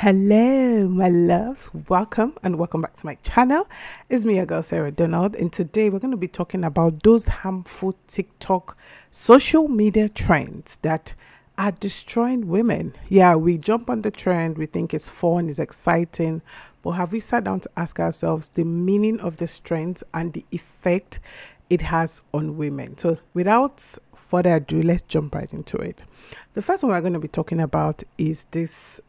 Hello, my loves. Welcome and welcome back to my channel. It's me, your girl Sarah Donald, and today we're going to be talking about those harmful TikTok social media trends that are destroying women. Yeah, we jump on the trend, we think it's fun, it's exciting, but have we sat down to ask ourselves the meaning of this trend and the effect it has on women? So, without further ado, let's jump right into it. The first one we're going to be talking about is this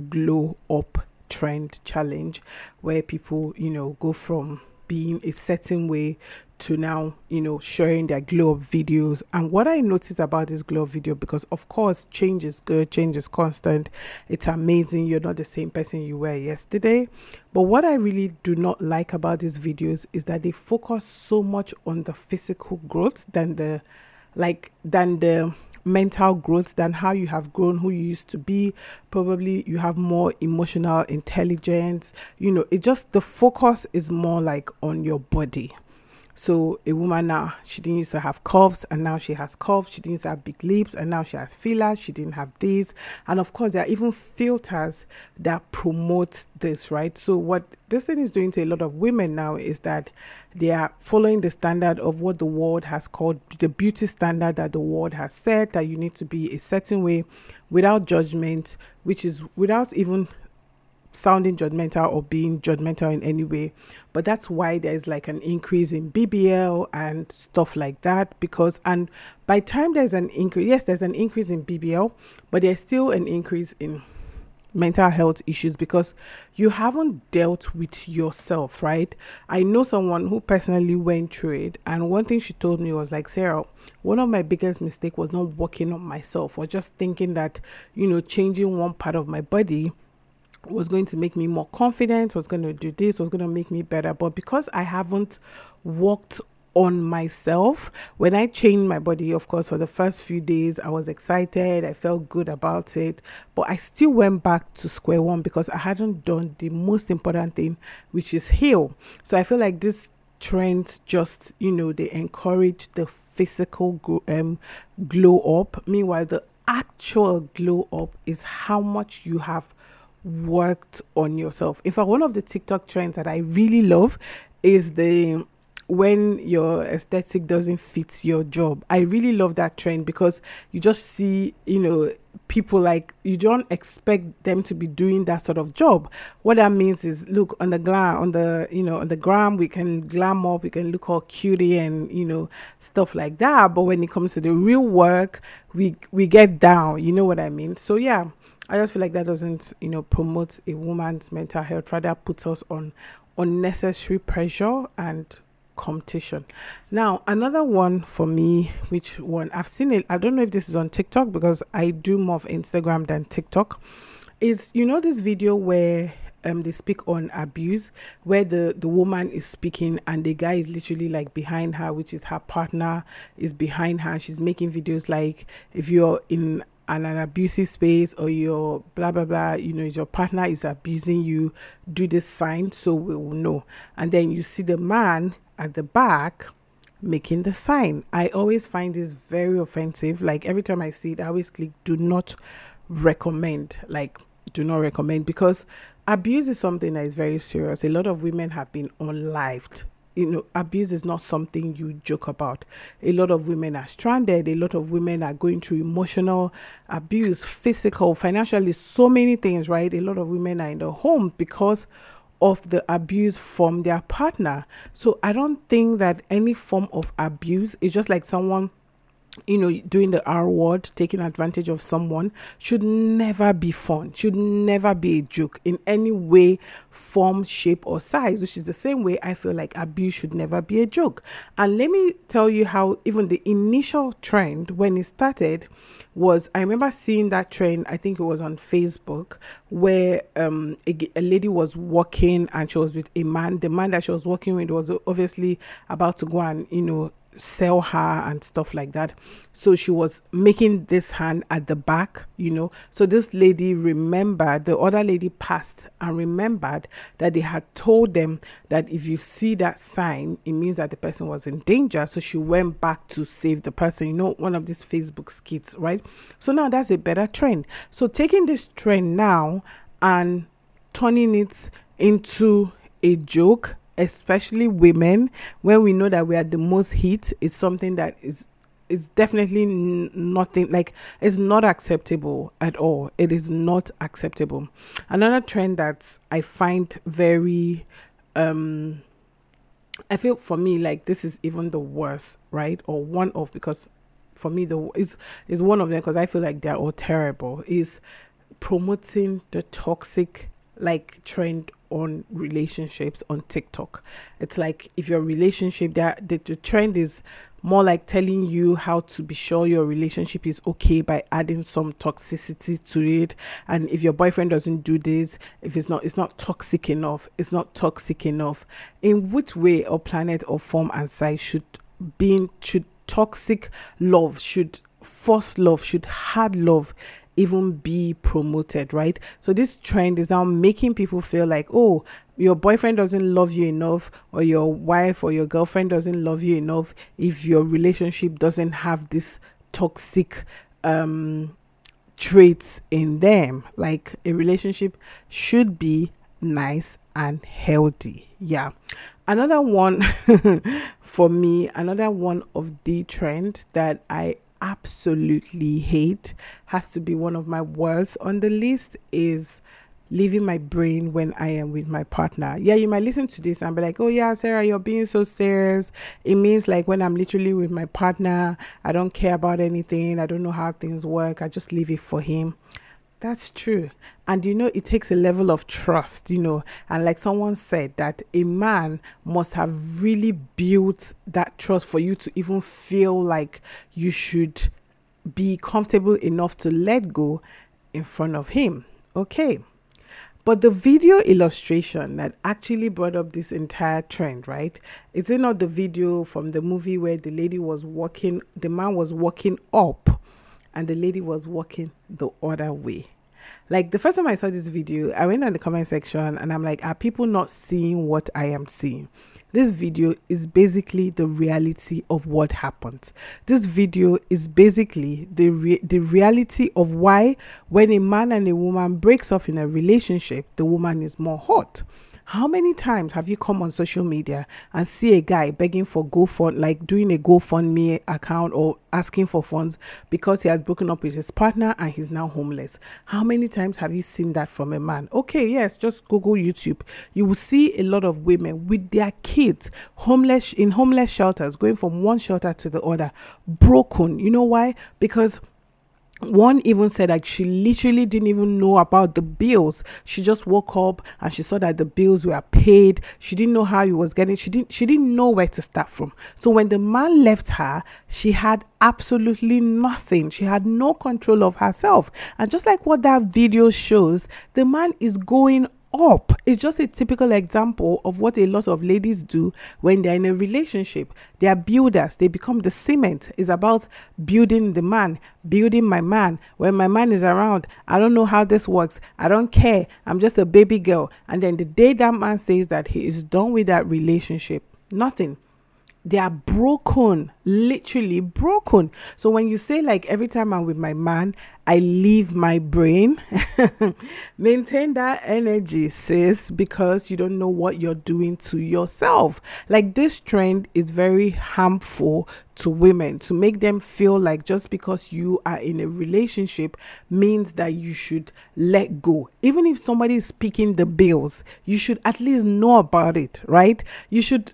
glow up trend challenge, where people, go from being a certain way to now, sharing their glow up videos. And what I noticed about this glow up video, because of course, change is good, change is constant, it's amazing, you're not the same person you were yesterday. But what I really do not like about these videos is that they focus so much on the physical growth than the mental growth, than how you have grown, who you used to be. Probably you have more emotional intelligence. It just, the focus is more like on your body. So a woman now, she didn't used to have curves and now she has curves. She didn't used to have big lips and now she has fillers. She didn't have these. And of course, there are even filters that promote this, right? So what this thing is doing to a lot of women now is that they are following the standard of what the world has called the beauty standard that the world has said, that you need to be a certain way without judgment, which is without even sounding judgmental or being judgmental in any way. But that's why there's like an increase in BBL and stuff like that, because, and by time there's an increase, yes, there's an increase in BBL, but there's still an increase in mental health issues because you haven't dealt with yourself, right? I know someone who personally went through it, and one thing she told me was like, Sarah, one of my biggest mistake was not working on myself, or just thinking that, changing one part of my body was going to make me more confident, was going to do this, was going to make me better. But because I haven't worked on myself, when I changed my body, of course, for the first few days, I was excited, I felt good about it, but I still went back to square one because I hadn't done the most important thing, which is heal. So I feel like this trend just, they encourage the physical glow up. Meanwhile, the actual glow up is how much you have worked on yourself. In fact, one of the TikTok trends that I really love is the when your aesthetic doesn't fit your job. I really love that trend because you just see, people like, you don't expect them to be doing that sort of job. What that means is, look, on the gram, we can glam up, we can look all cutie and, stuff like that. But when it comes to the real work, we get down, you know what I mean? So yeah, I just feel like that doesn't, promote a woman's mental health, rather puts us on unnecessary pressure and competition. Now, another one for me, which one I've seen it, I don't know if this is on TikTok because I do more of Instagram than TikTok, is, this video where they speak on abuse, where the woman is speaking and the guy is literally like behind her, which is her partner is behind her. She's making videos like, if you're in an abusive space or your blah blah blah, your partner is abusing you, do this sign so we will know. And then you see the man at the back making the sign. I always find this very offensive. Like every time I see it, I always click do not recommend, because abuse is something that is very serious. A lot of women have been unlived. Abuse is not something you joke about. A lot of women are stranded. A lot of women are going through emotional abuse, physical, financially, so many things, right? A lot of women are in the home because of the abuse from their partner. So I don't think that any form of abuse is just like someone, doing the R word, taking advantage of someone, should never be fun, should never be a joke in any way, form, shape, or size, which is the same way I feel like abuse should never be a joke. And let me tell you how even the initial trend, when it started, was, I remember seeing that trend, I think it was on Facebook, where a lady was walking and she was with a man. The man that she was walking with was obviously about to go and, sell her and stuff like that. So she was making this hand at the back, so this lady remembered, the other lady passed and remembered that they had told them that if you see that sign, it means that the person was in danger. So she went back to save the person, one of these Facebook skits, right? So now that's a better trend. So taking this trend now and turning it into a joke, especially women, when we know that we are the most heat, is something that is definitely nothing, like, it's not acceptable at all. It is not acceptable. Another trend that I find very I feel, for me, like, this is even the worst, right? Or one of, because for me the is one of them, because I feel like they're all terrible, is promoting the toxic, like, trend on relationships on TikTok. It's like, if your relationship, that the trend is more like telling you how to be sure your relationship is okay by adding some toxicity to it. And if your boyfriend doesn't do this, if it's not toxic enough, it's not toxic enough. In which way or planet or form and size should toxic love, should forced love, should hard love even be promoted, right? So this trend is now making people feel like, oh, your boyfriend doesn't love you enough, or your wife or your girlfriend doesn't love you enough if your relationship doesn't have this toxic traits in them. Like, a relationship should be nice and healthy. Yeah. Another one for me, another one of the trend that I absolutely hate, has to be one of my worst on the list, is leaving my brain when I am with my partner. Yeah, you might listen to this and be like, oh yeah, Sarah, you're being so serious. It means, like, when I'm literally with my partner, I don't care about anything. I don't know how things work. I just leave it for him. That's true. And it takes a level of trust, and like someone said, that a man must have really built that trust for you to even feel like you should be comfortable enough to let go in front of him. Okay. But the video illustration that actually brought up this entire trend, right? Is it not the video from the movie where the man was walking up and the lady was walking the other way? Like, the first time I saw this video, I went on the comment section and I'm like, are people not seeing what I am seeing? This video is basically the reality of what happened. This video is basically the reality of why, when a man and a woman breaks off in a relationship, the woman is more hot. How many times have you come on social media and see a guy begging for GoFund, like doing a GoFundMe account or asking for funds because he has broken up with his partner and he's now homeless? How many times have you seen that from a man? Okay, yes, just Google YouTube. You will see a lot of women with their kids homeless, in homeless shelters, going from one shelter to the other, broken. You know why? Because one even said, like, she literally didn't even know about the bills. She just woke up and she saw that the bills were paid. She didn't know how he was getting. She didn't know where to start from. So when the man left her, she had absolutely nothing. She had no control of herself. And just like what that video shows, the man is going up. It's just a typical example of what a lot of ladies do when they're in a relationship. They are builders. They become the cement. It's about building the man, building my man. When my man is around, I don't know how this works. I don't care. I'm just a baby girl. And then the day that man says that he is done with that relationship, nothing. They are broken, literally broken. So when you say, like, every time I'm with my man, I leave my brain, maintain that energy, sis, because you don't know what you're doing to yourself. Like, this trend is very harmful to women, to make them feel like just because you are in a relationship means that you should let go. Even if somebody is picking the bills, you should at least know about it, right? You should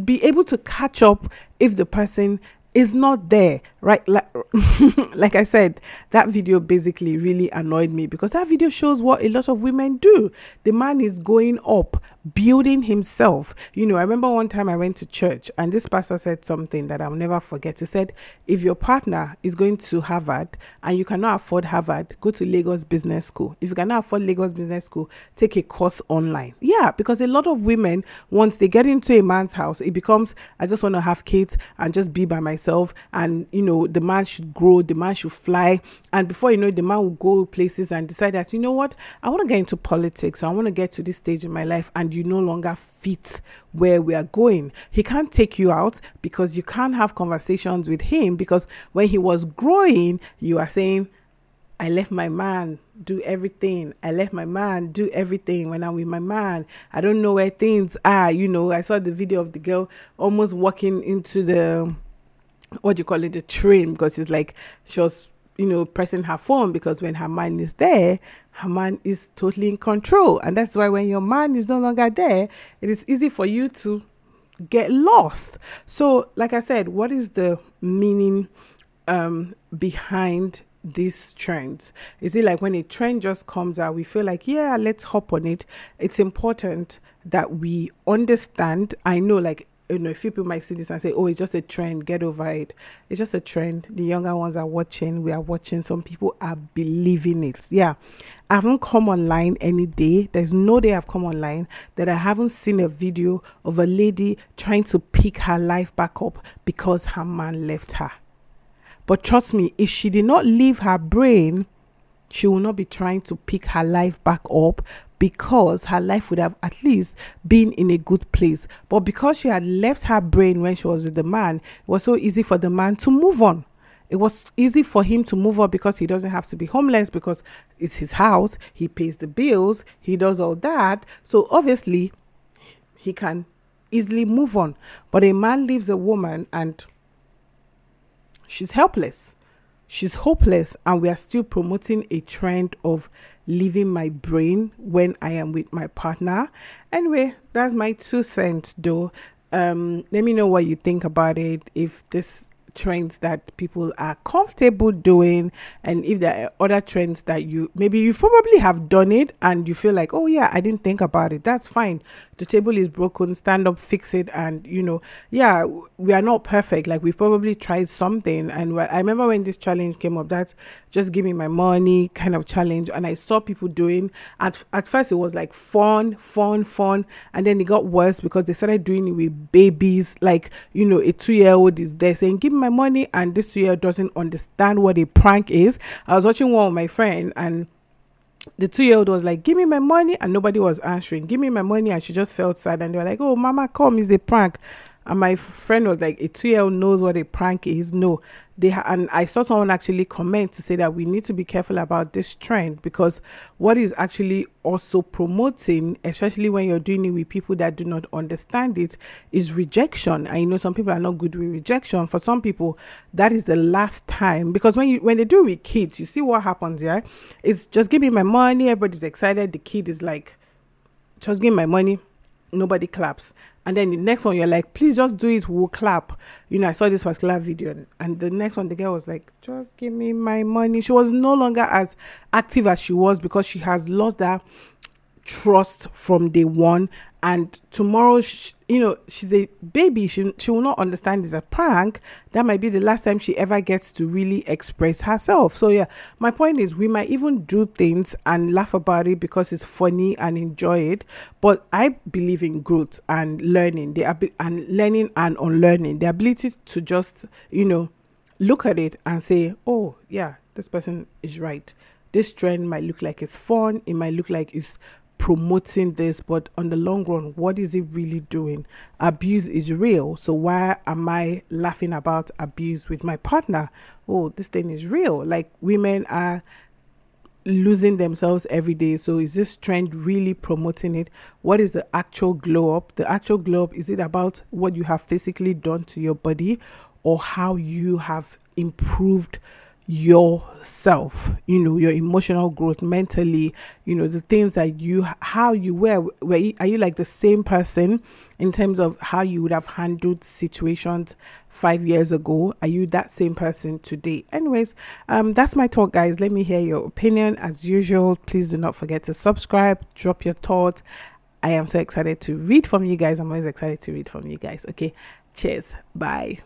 be able to catch up if the person is not there, right? Like I said, that video basically really annoyed me, because that video shows what a lot of women do. The man is going up, building himself. I remember one time I went to church and this pastor said something that I'll never forget. He said, if your partner is going to Harvard and you cannot afford Harvard, go to Lagos Business School. If you cannot afford Lagos Business School, take a course online. Yeah, because a lot of women, once they get into a man's house, it becomes, I just want to have kids and just be by myself. And the man should grow, the man should fly, and before you know it, the man will go places and decide that, you know what, I want to get into politics, I want to get to this stage in my life, and you no longer fit where we are going. He can't take you out because you can't have conversations with him, because when he was growing, you are saying, I left my man do everything. I left my man do everything. When I'm with my man, I don't know where things are. I saw the video of the girl almost walking into the, what do you call it, the train, because it's like she was, pressing her phone, because when her man is there, her man is totally in control. And that's why when your man is no longer there, it is easy for you to get lost. So, like I said, what is the meaning behind these trends? Is it like when a trend just comes out, we feel like, yeah, let's hop on it? It's important that we understand. I know, like, a few people might see this and say, oh, it's just a trend, get over it. It's just a trend. The younger ones are watching, we are watching, some people are believing it. Yeah, I haven't come online any day, there's no day I've come online that I haven't seen a video of a lady trying to pick her life back up because her man left her. But trust me, if she did not leave her brain, she will not be trying to pick her life back up, because her life would have at least been in a good place. But because she had left her brain when she was with the man, it was so easy for the man to move on. It was easy for him to move on because he doesn't have to be homeless, because it's his house, he pays the bills, he does all that. So obviously he can easily move on. But a man leaves a woman and she's helpless, she's hopeless, and we are still promoting a trend of leaving my brain when I am with my partner. Anyway, that's my 2 cents though. Let me know what you think about it, if this trends that people are comfortable doing, and if there are other trends that you probably have done it and you feel like, oh yeah, I didn't think about it. That's fine. The table is broken, stand up, fix it. And yeah, we are not perfect. Like, we've probably tried something, and I remember when this challenge came up, that's just give me my money kind of challenge, and I saw people doing at first it was like fun, and then it got worse because they started doing it with babies. Like, a 2-year-old is there saying, give me my money, and this 2-year-old doesn't understand what a prank is. I was watching one with my friend, and the 2-year-old was like, give me my money, and nobody was answering. Give me my money, and she just felt sad, and they were like, oh mama, come, it's a prank. And my friend was like, a 2-year-old knows what a prank is. No, and I saw someone actually comment to say that we need to be careful about this trend, because what is actually also promoting, especially when you're doing it with people that do not understand it, is rejection. And some people are not good with rejection. For some people, that is the last time, because when they do it with kids, you see what happens. Yeah, it's just give me my money, everybody's excited, the kid is like, just give me my money, nobody claps. And then the next one, you're like, please just do it, we'll clap. I saw this particular video, and the next one, the girl was like, just give me my money. She was no longer as active as she was, because she has lost that trust from day one. And tomorrow, she's a baby, she will not understand it's a prank. That might be the last time she ever gets to really express herself. So yeah, my point is, we might even do things and laugh about it because it's funny and enjoy it, but I believe in growth and learning, and learning and unlearning, the ability to just look at it and say, oh yeah, this person is right. This trend might look like it's fun, it might look like it's promoting this, but on the long run, what is it really doing? Abuse is real. So why am I laughing about abuse with my partner? Oh, this thing is real. Like, women are losing themselves every day. So is this trend really promoting it? What is the actual glow up? The actual glow up, is it about what you have physically done to your body, or how you have improved yourself, your emotional growth, mentally, the things that how you were are you like the same person in terms of how you would have handled situations 5 years ago? Are you that same person today? Anyways, that's my talk, guys. Let me hear your opinion. As usual, please do not forget to subscribe, drop your thoughts. I am so excited to read from you guys. I'm always excited to read from you guys. Okay, cheers, bye.